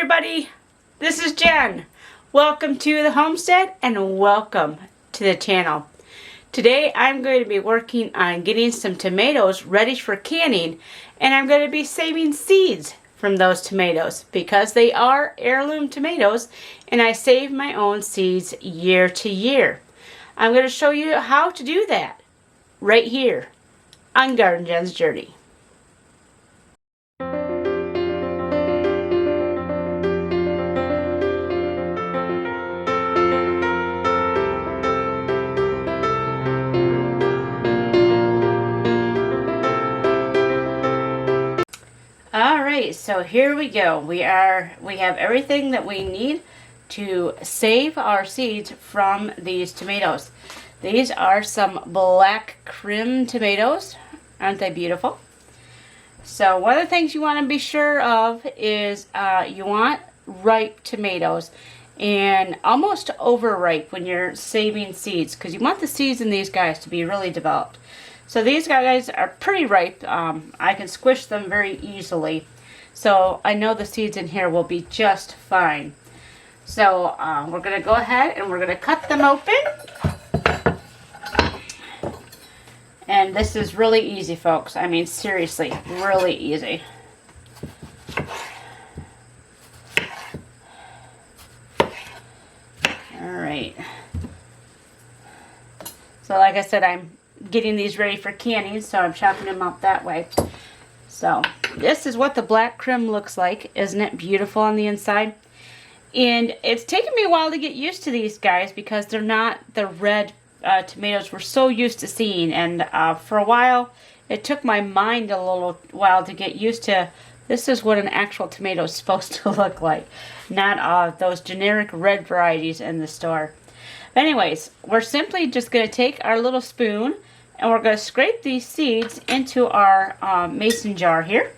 everybody, this is Jen. Welcome to the homestead and welcome to the channel. Today I'm going to be working on getting some tomatoes ready for canning, and I'm going to be saving seeds from those tomatoes because they are heirloom tomatoes and I save my own seeds year to year. I'm going to show you how to do that right here on Garden Jen's Journey. Alright, so here we go. We have everything that we need to save our seeds from these tomatoes. These are some black Krim tomatoes. Aren't they beautiful? So one of the things you want to be sure of is you want ripe tomatoes and almost overripe when you're saving seeds, because you want the seeds in these guys to be really developed. So these guys are pretty ripe. I can squish them very easily. So I know the seeds in here will be just fine. So we're going to go ahead and we're going to cut them open. And this is really easy, folks. I mean, seriously, really easy. Alright. So like I said, I'm getting these ready for canning, so I'm chopping them up that way. So this is what the black Krim looks like. Isn't it beautiful on the inside? And it's taken me a while to get used to these guys because they're not the red tomatoes we're so used to seeing. And for a while, it took my mind a little while to get used to this is what an actual tomato is supposed to look like. Not those generic red varieties in the store. Anyways, we're simply just going to take our little spoon and we're going to scrape these seeds into our mason jar here.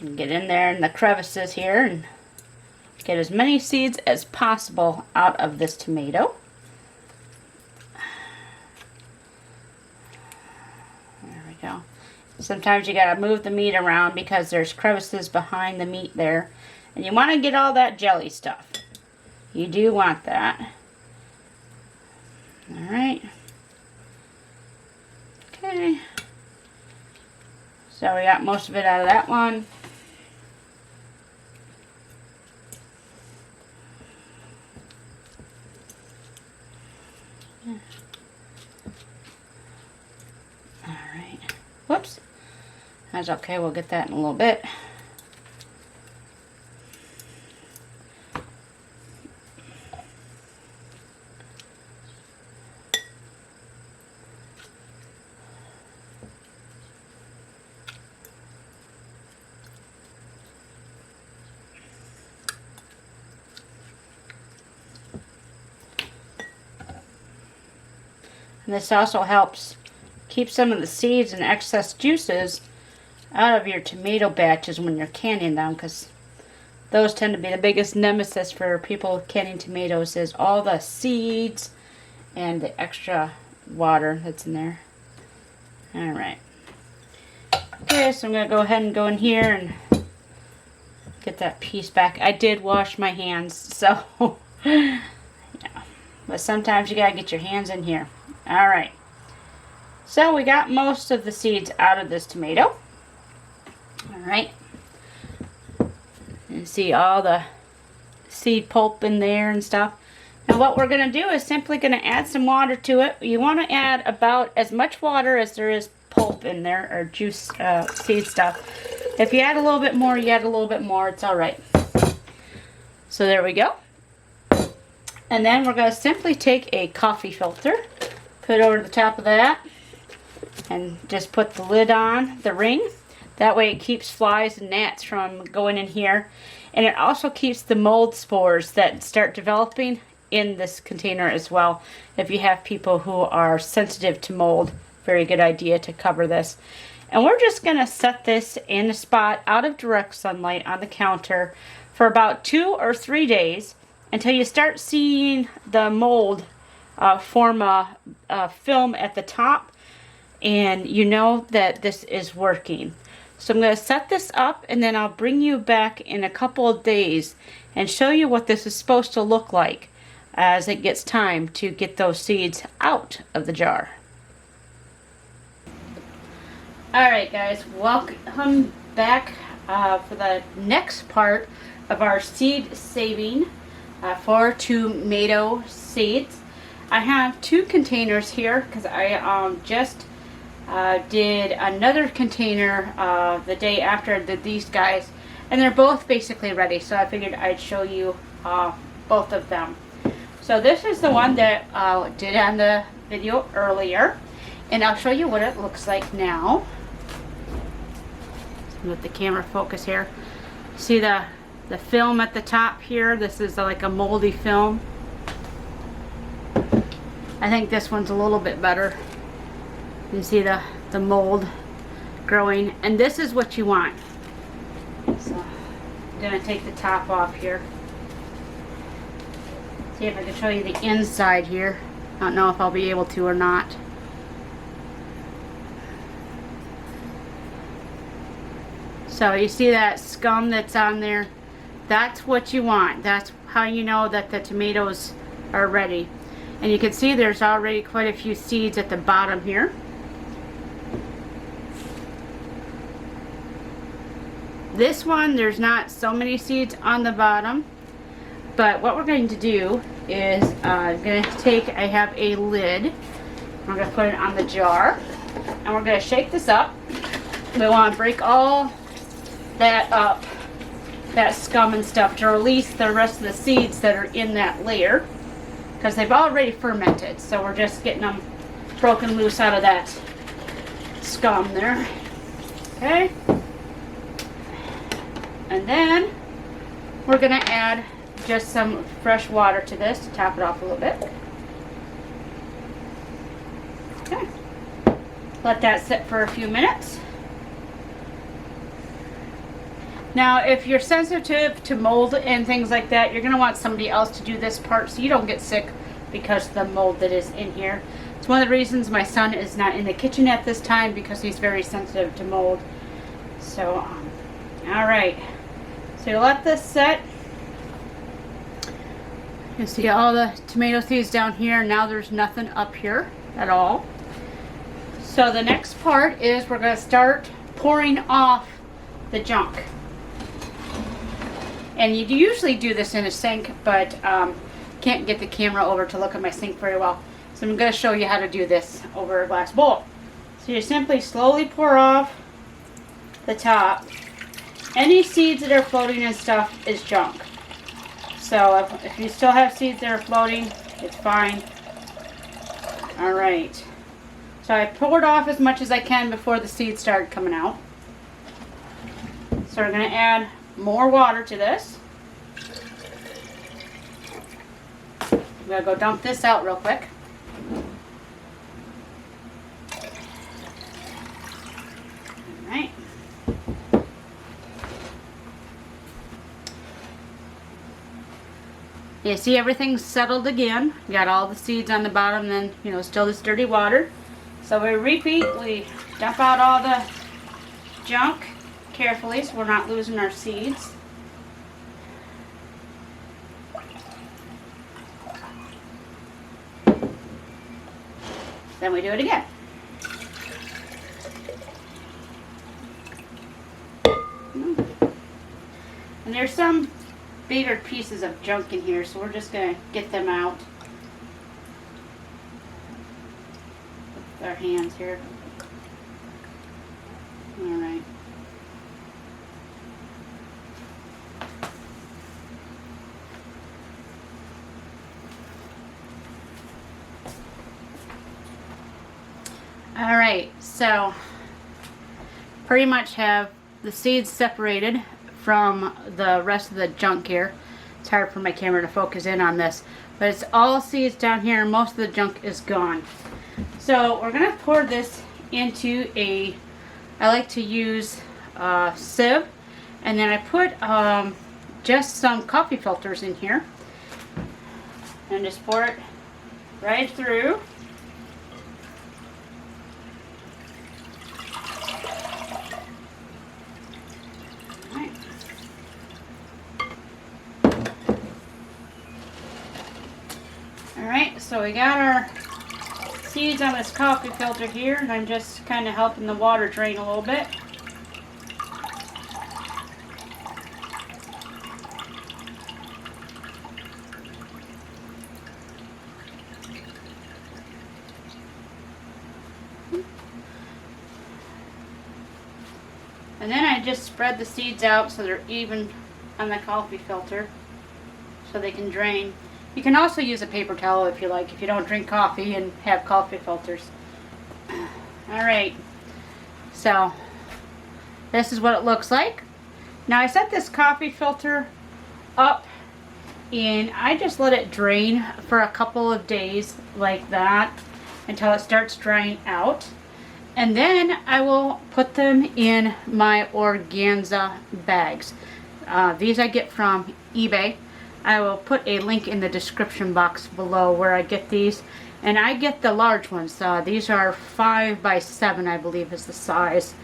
And get in there in the crevices here and get as many seeds as possible out of this tomato. There we go. Sometimes you gotta move the meat around because there's crevices behind the meat there. And you want to get all that jelly stuff. You do want that. Alright. Okay. So we got most of it out of that one. Alright. Whoops. That's okay, we'll get that in a little bit. And this also helps keep some of the seeds and excess juices out of your tomato batches when you're canning them, because those tend to be the biggest nemesis for people canning tomatoes, is all the seeds and the extra water that's in there. Alright. Okay, so I'm going to go ahead and go in here and get that piece back. I did wash my hands, so yeah. But sometimes you got to get your hands in here. Alright. So we got most of the seeds out of this tomato. Alright. You see all the seed pulp in there and stuff. Now what we're going to do is simply going to add some water to it. You want to add about as much water as there is pulp in there, or juice, seed stuff. If you add a little bit more, you add a little bit more. It's alright. So there we go. And then we're going to simply take a coffee filter, put it over the top of that, and just put the lid on the ring. That way it keeps flies and gnats from going in here. And it also keeps the mold spores that start developing in this container as well. If you have people who are sensitive to mold, very good idea to cover this. And we're just going to set this in a spot out of direct sunlight on the counter for about 2 or 3 days. until you start seeing the mold form a film at the top, and you know that this is working. So I'm going to set this up, and then I'll bring you back in a couple of days and show you what this is supposed to look like as it gets time to get those seeds out of the jar. Alright guys, welcome back for the next part of our seed saving for tomato seeds. I have 2 containers here because I just did another container the day after I did these guys, and they're both basically ready, so I figured I'd show you both of them. So this is the one that I did on the video earlier, and I'll show you what it looks like now. Let the camera focus here. See the film at the top here? This is like a moldy film. I think this one's a little bit better. You can see the mold growing, and this is what you want. So I'm gonna take the top off here. See if I can show you the inside here. I don't know if I'll be able to or not. So you see that scum that's on there? That's what you want. That's how you know that the tomatoes are ready. And you can see there's already quite a few seeds at the bottom here. This one, there's not so many seeds on the bottom. But what we're going to do is I'm going to take, I have a lid. We're going to put it on the jar. And we're going to shake this up. We want to break all that up, that scum and stuff, to release the rest of the seeds that are in that layer, because they've already fermented. So we're just getting them broken loose out of that scum there. Okay. And then we're going to add just some fresh water to this to top it off a little bit. Okay. Let that sit for a few minutes. Now, if you're sensitive to mold and things like that, you're going to want somebody else to do this part so you don't get sick because of the mold that is in here. It's one of the reasons my son is not in the kitchen at this time, because he's very sensitive to mold. So, alright. So you let this set. You see all the tomato seeds down here. Now there's nothing up here at all. So the next part is we're going to start pouring off the junk. And you usually do this in a sink, but can't get the camera over to look at my sink very well. So I'm going to show you how to do this over a glass bowl. So you simply slowly pour off the top. Any seeds that are floating and stuff is junk. So if you still have seeds that are floating, it's fine. Alright. So I poured off as much as I can before the seeds started coming out. So we're going to add more water to this. I'm going to go dump this out real quick. Alright. You see everything's settled again. You got all the seeds on the bottom, then, you know, still this dirty water. So we repeat, we dump out all the junk carefully so we're not losing our seeds. Then we do it again. And there's some bigger pieces of junk in here, so we're just going to get them out with our hands here. Alright. Alright, so pretty much have the seeds separated from the rest of the junk here. It's hard for my camera to focus in on this, but it's all seeds down here and most of the junk is gone. So we're going to pour this into a, I like to use a sieve, and then I put just some coffee filters in here, And just pour it right through. Alright. Alright, so we got our seeds on this coffee filter here, and I'm just kind of helping the water drain a little bit. And then I just spread the seeds out so they're even on the coffee filter so they can drain. You can also use a paper towel if you like, if you don't drink coffee and have coffee filters. Alright, so this is what it looks like. Now I set this coffee filter up and I just let it drain for a couple of days like that until it starts drying out. And then I will put them in my organza bags. These I get from eBay. I will put a link in the description box below where I get these. And I get the large ones. These are 5 by 7, I believe is the size.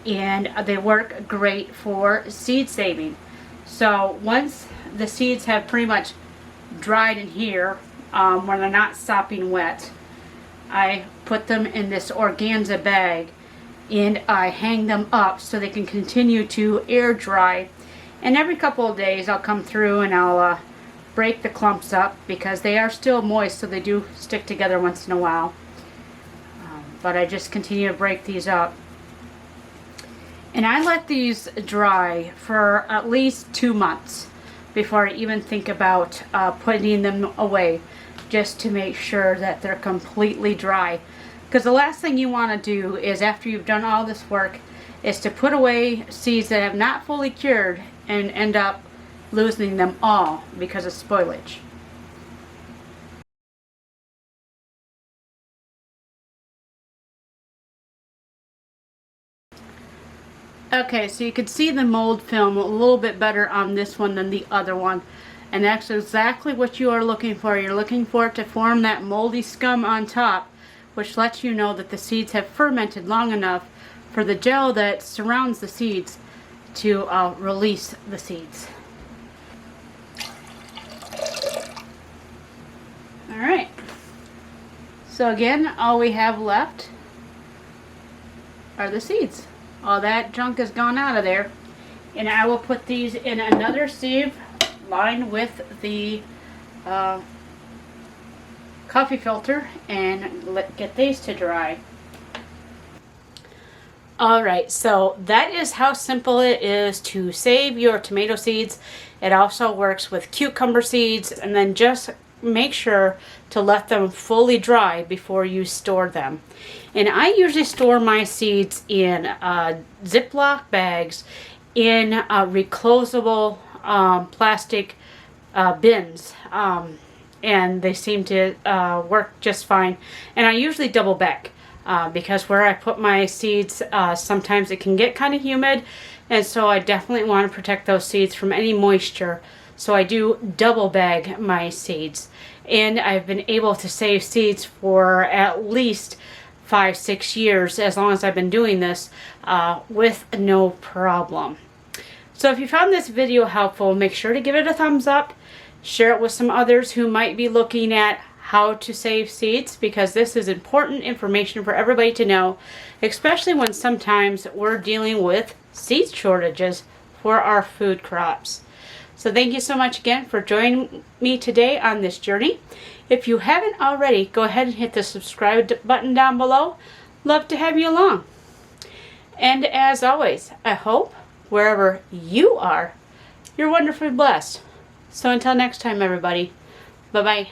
And they work great for seed saving. So once the seeds have pretty much dried in here, when they're not sopping wet, I put them in this organza bag and I hang them up so they can continue to air dry. And every couple of days I'll come through and I'll break the clumps up because they are still moist, so they do stick together once in a while. But I just continue to break these up. And I let these dry for at least 2 months before I even think about putting them away, just to make sure that they're completely dry. Because the last thing you want to do is, after you've done all this work, is to put away seeds that have not fully cured and end up losing them all because of spoilage. Okay, so you can see the mold film a little bit better on this one than the other one. And that's exactly what you are looking for. You're looking for it to form that moldy scum on top, which lets you know that the seeds have fermented long enough for the gel that surrounds the seeds to release the seeds. Alright, so again, all we have left are the seeds. All that junk has gone out of there. And I will put these in another sieve lined with the coffee filter and get these to dry. Alright, so that is how simple it is to save your tomato seeds. It also works with cucumber seeds, and then just make sure to let them fully dry before you store them. And I usually store my seeds in Ziploc bags in reclosable plastic bins, and they seem to work just fine. And I usually double back because where I put my seeds, sometimes it can get kind of humid, and so I definitely want to protect those seeds from any moisture. So I do double bag my seeds, and I've been able to save seeds for at least 5-6 years, as long as I've been doing this, with no problem. So if you found this video helpful, make sure to give it a thumbs up, share it with some others who might be looking at how to save seeds, because this is important information for everybody to know, especially when sometimes we're dealing with seed shortages for our food crops. So thank you so much again for joining me today on this journey. If you haven't already, go ahead and hit the subscribe button down below. Love to have you along. And as always, I hope wherever you are, you're wonderfully blessed. So until next time, everybody, bye-bye.